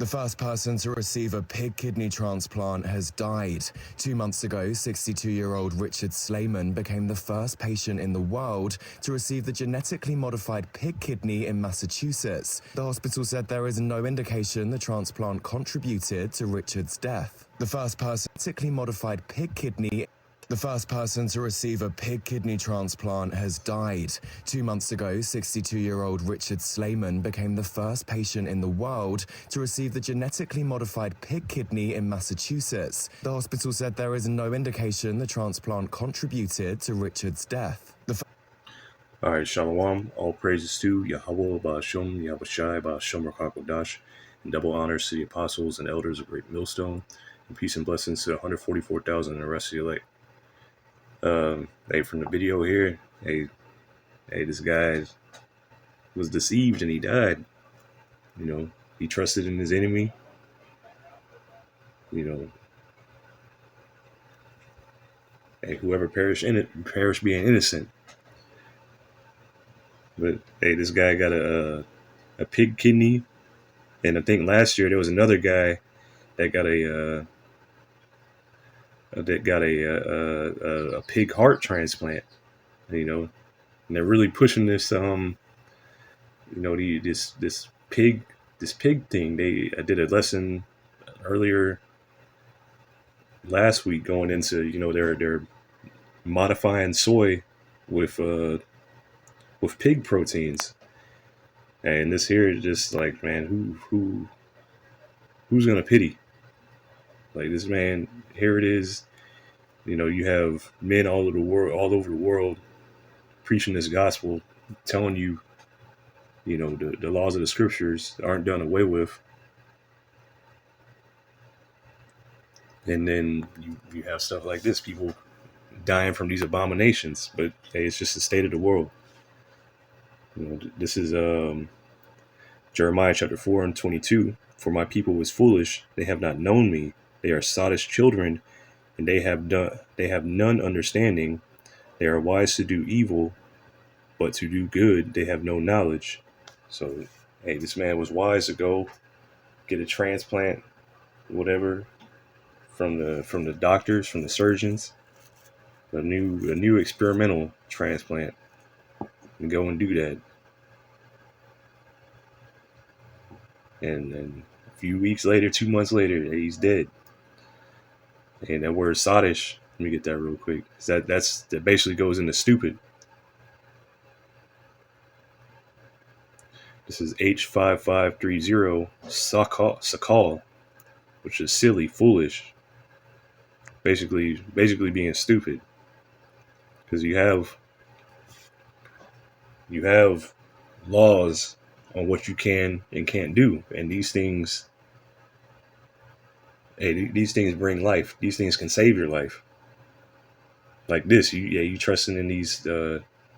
The first person to receive a pig kidney transplant has died. 2 months ago, 62-year-old Richard Slayman became the first patient in the world to receive the genetically modified pig kidney in Massachusetts. The hospital said there is no indication the transplant contributed to Richard's death. The first person genetically modified pig kidney The first person to receive a pig kidney transplant has died. 2 months ago, 62-year-old Richard Slayman became the first patient in the world to receive the genetically modified pig kidney in Massachusetts. The hospital said there is no indication the transplant contributed to Richard's death. All right, Shalom. All praises to Yahweh, Ba'ashum, Yahushai, Ba'ashum, Rakakodash, and double honors to the apostles and elders of Great Millstone, and peace and blessings to the 144,000 and the rest of the elect. Hey, from the video here, hey, this guy was deceived and he died. You know, he trusted in his enemy. You know, hey, whoever perished in it, perished being innocent. But hey, this guy got a pig kidney, and I think last year there was another guy that got a pig heart transplant. You know, and they're really pushing this this pig thing. I did a lesson earlier last week going into, you know, they're modifying soy with pig proteins, and this here is just like, man, who's gonna pity? Like, this man, here it is. You know, you have men all over the world preaching this gospel, telling you, you know, the laws of the scriptures aren't done away with. And then you have stuff like this, people dying from these abominations. But hey, it's just the state of the world. You know, this is Jeremiah chapter 4:22. For my people was foolish; they have not known me. They are sottish children, and they have none understanding. They are wise to do evil, but to do good they have no knowledge. So, hey, this man was wise to go get a transplant, whatever, from the doctors, from the surgeons, a new experimental transplant, and go and do that. And then a few weeks later, 2 months later, he's dead. And that word sottish, let me get that real quick. That basically goes into stupid. This is H5530 sakal, which is silly, foolish. Basically being stupid. Because you have laws on what you can and can't do, and these things bring life. These things can save your life. Like this, you trusting in these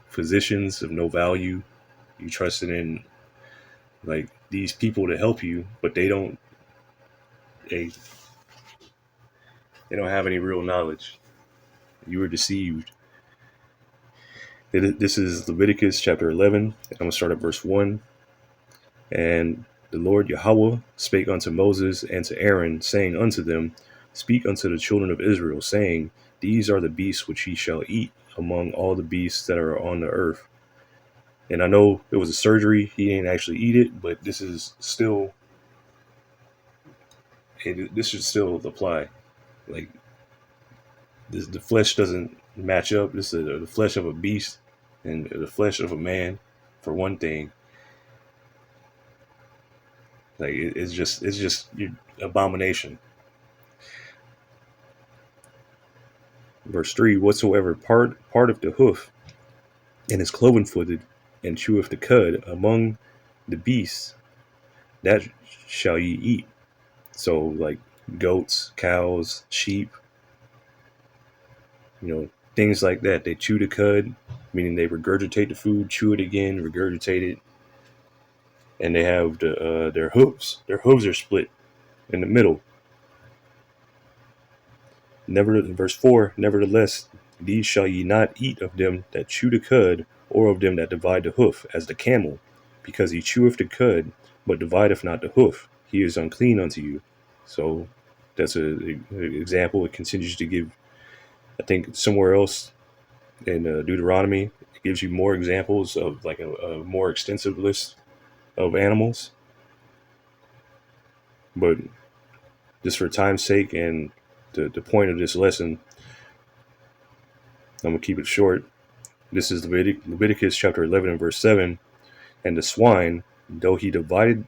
physicians of no value. You trusting in like these people to help you, but they don't have any real knowledge. You were deceived. This is Leviticus chapter 11. I'm going to start at verse 1. And the Lord Yahweh spake unto Moses and to Aaron, saying unto them, Speak unto the children of Israel, saying, These are the beasts which ye shall eat among all the beasts that are on the earth. And I know it was a surgery. He didn't actually eat it, but this should still apply. Like, the flesh doesn't match up. This is the flesh of a beast and the flesh of a man, for one thing. Like, it's just your abomination. Verse 3, whatsoever part of the hoof and is cloven-footed and cheweth the cud among the beasts, that shall ye eat. So, like goats, cows, sheep, you know, things like that. They chew the cud, meaning they regurgitate the food, chew it again, regurgitate it, and they have their hooves. Their hooves are split in the middle. Verse 4, nevertheless, these shall ye not eat of them that chew the cud, or of them that divide the hoof, as the camel, because he cheweth the cud, but divideth not the hoof. he is unclean unto you. So that's an example. It continues to give, I think, somewhere else in Deuteronomy, it gives you more examples of like a more extensive list of animals. But just for time's sake and the point of this lesson, I'm going to keep it short. This is Leviticus chapter 11 and verse 7. And the swine, though he divide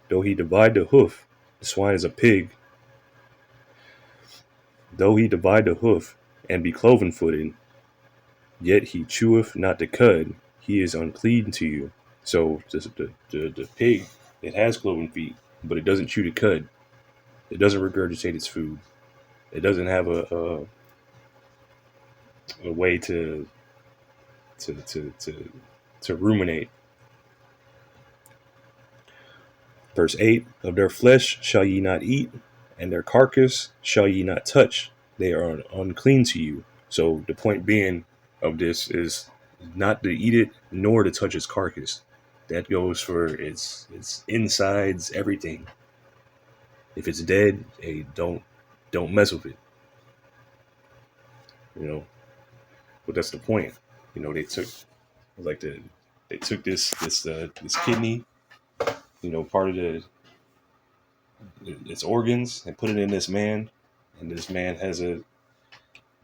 the hoof, the swine is a pig, though he divide the hoof and be cloven footed, yet he cheweth not the cud, he is unclean to you. So the pig, it has cloven feet, but it doesn't chew the cud. It doesn't regurgitate its food. It doesn't have a way to ruminate. Verse 8, of their flesh shall ye not eat, and their carcass shall ye not touch. They are unclean to you. So the point being of this is not to eat it, nor to touch its carcass. That goes for its insides, everything. If it's dead, hey, don't mess with it. You know, but that's the point. You know, they took this kidney, you know, part of its organs, and put it in this man, and this man has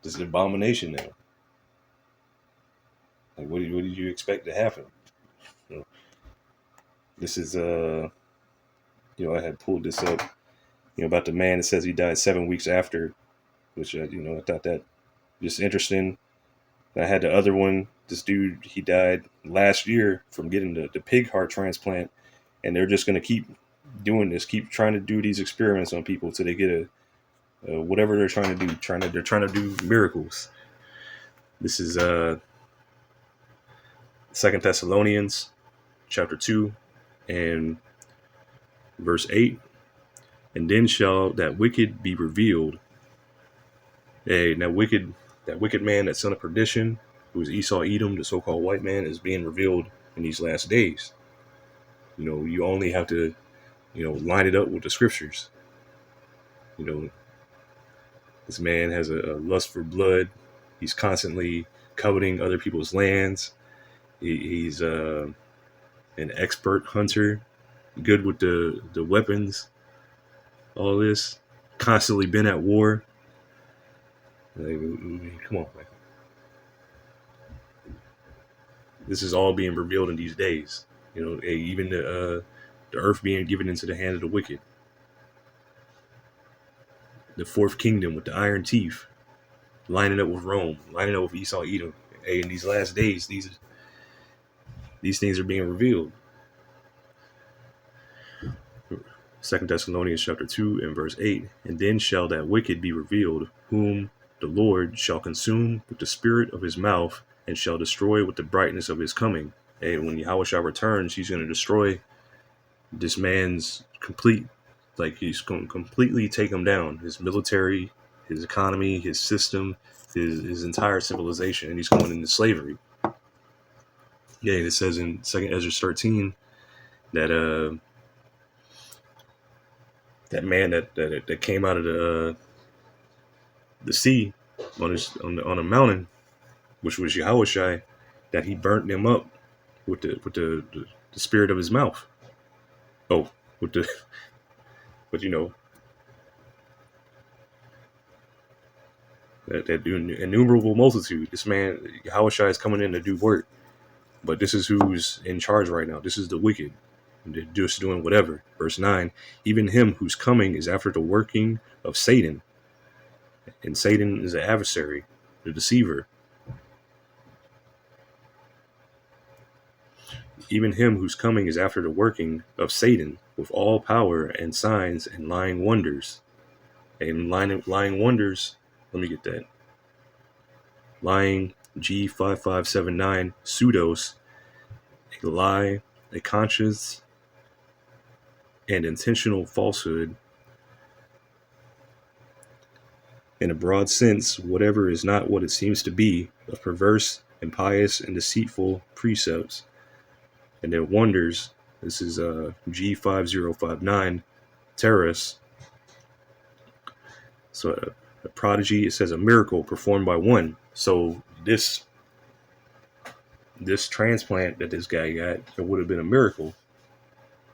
this abomination now. Like, what did you expect to happen? You know, this is you know, I had pulled this up, you know, about the man that says he died 7 weeks after, which you know, I thought that just interesting. I had the other one. This dude, he died last year from getting the pig heart transplant, and they're just going to keep doing this, keep trying to do these experiments on people till they get a whatever they're trying to do. They're trying to do miracles. This is 2 Thessalonians chapter 2 and verse 8. And then shall that wicked be revealed. Hey, that wicked man, that son of perdition, who is Esau Edom, the so-called white man, is being revealed in these last days. You know, you only have to, you know, line it up with the scriptures. You know, this man has a lust for blood. He's constantly coveting other people's lands. He's an expert hunter, good with the weapons. All this, constantly been at war. Like, come on, man. This is all being revealed in these days. You know, even the earth being given into the hand of the wicked. The fourth kingdom with the iron teeth, lining up with Rome, lining up with Esau Edom. Hey, in these last days, these things are being revealed. 2 Thessalonians chapter 2 and verse 8. And then shall that wicked be revealed, whom the Lord shall consume with the spirit of his mouth, and shall destroy with the brightness of his coming. And when Yahushua returns, he's going to destroy this man's complete, like he's going to completely take him down. His military, his economy, his system, his entire civilization, and he's going into slavery. Yeah, it says in 2 Ezra 13 that that man that came out of the sea on a mountain, which was Yahushua, that he burnt them up with the spirit of his mouth. Oh, but you know, that innumerable multitude. This man Yahushua is coming in to do work, but this is who's in charge right now. This is the wicked. They're just doing whatever. Verse 9, even him whose coming is after the working of Satan. And Satan is the adversary, the deceiver. Even him whose coming is after the working of Satan, with all power and signs and lying wonders. And lying wonders, let me get that. Lying, G5579, pseudos, a lie, a conscious and intentional falsehood. In a broad sense, whatever is not what it seems to be, of perverse, impious, and deceitful precepts. And their wonders, this is G5059, terrorists. So a prodigy, it says a miracle performed by one. So this transplant that this guy got, it would have been a miracle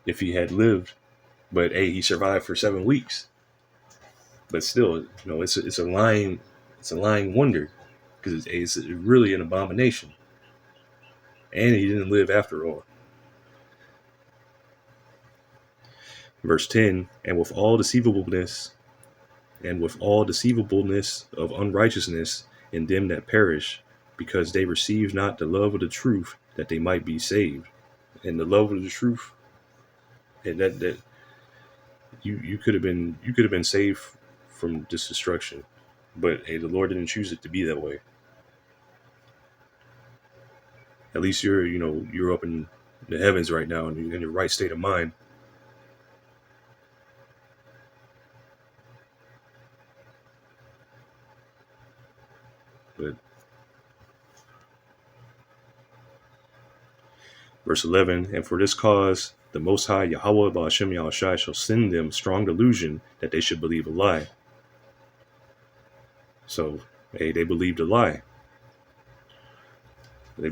if he had lived. But hey, he survived for 7 weeks. But still, it's a lying wonder, because it's really an abomination. And he didn't live after all. Verse 10, and with all deceivableness of unrighteousness in them that perish, because they receive not the love of the truth, that they might be saved. And the love of the truth, and that you could have been saved from this destruction, but hey, the Lord didn't choose it to be that way. At least you're up in the heavens right now, and you're in your right state of mind. But verse 11, and for this cause the Most High Yahweh Ba'ashem Yahushai shall send them strong delusion that they should believe a lie. So hey, they believed a lie. They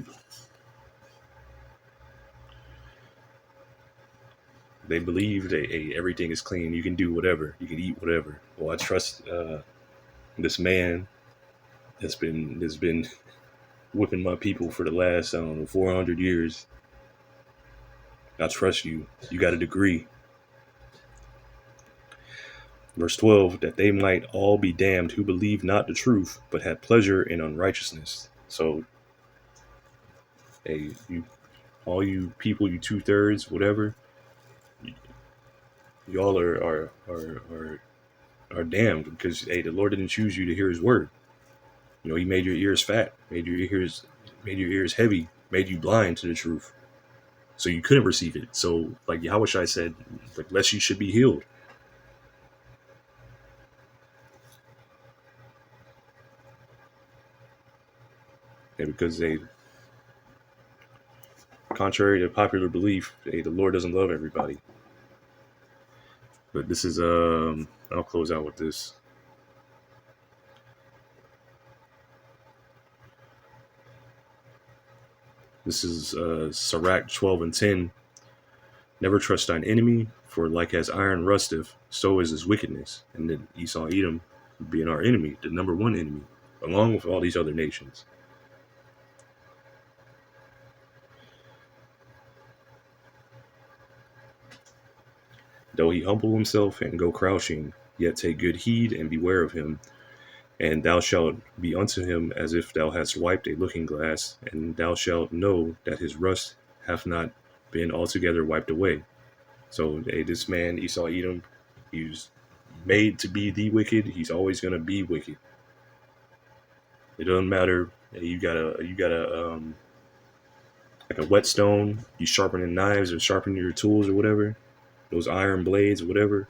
believed everything is clean. You can do whatever. You can eat whatever. Well, I trust this man that's been whipping my people for the last 400 years. I trust you. You got a degree. Verse 12, that they might all be damned who believe not the truth, but had pleasure in unrighteousness. So, hey, all you people, you 2/3, whatever, y'all are damned, because hey, the Lord didn't choose you to hear His word. He made your ears fat, made your ears heavy, made you blind to the truth, so you couldn't receive it. So, like Yahushua said, lest you should be healed. And because contrary to popular belief, the Lord doesn't love everybody. But this is I'll close out with this. This is Sirach 12:10. Never trust thine enemy, for like as iron rusteth, so is his wickedness. And then Esau Edom being our enemy, the number one enemy, along with all these other nations. Though he humble himself and go crouching, yet take good heed and beware of him. And thou shalt be unto him as if thou hadst wiped a looking glass, and thou shalt know that his rust hath not been altogether wiped away. So this man, Esau Edom, he was made to be the wicked. He's always going to be wicked. It doesn't matter. You got a like a whetstone. You sharpening knives or sharpening your tools or whatever. Those iron blades or whatever.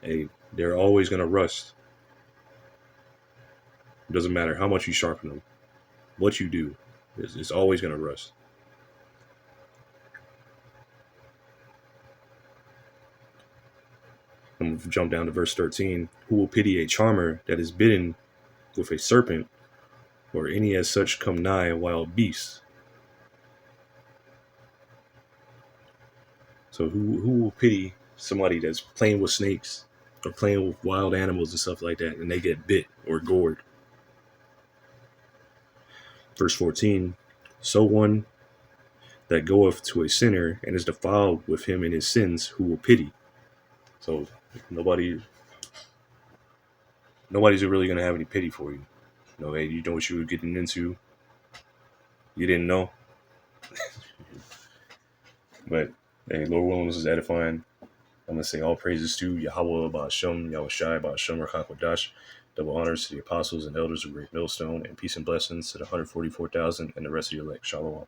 Hey, they're always going to rust. It doesn't matter how much you sharpen them. What you do, it's always going to rust. I'm going to jump down to verse 13. Who will pity a charmer that is bitten with a serpent, or any as such come nigh a wild beast? So who will pity somebody that's playing with snakes or playing with wild animals and stuff like that, and they get bit or gored? Verse 14, so one that goeth to a sinner and is defiled with him in his sins, who will pity? So nobody's really going to have any pity for you. Hey, you know what you were getting into. You didn't know. But hey, Lord willing, this is edifying. I'm going to say all praises to Yahweh Ba'ashem, Yahushai Ba'ashem Rachakodash. Double honors to the apostles and elders of Great Millstone, and peace and blessings to the 144,000 and the rest of your elect. Shalom.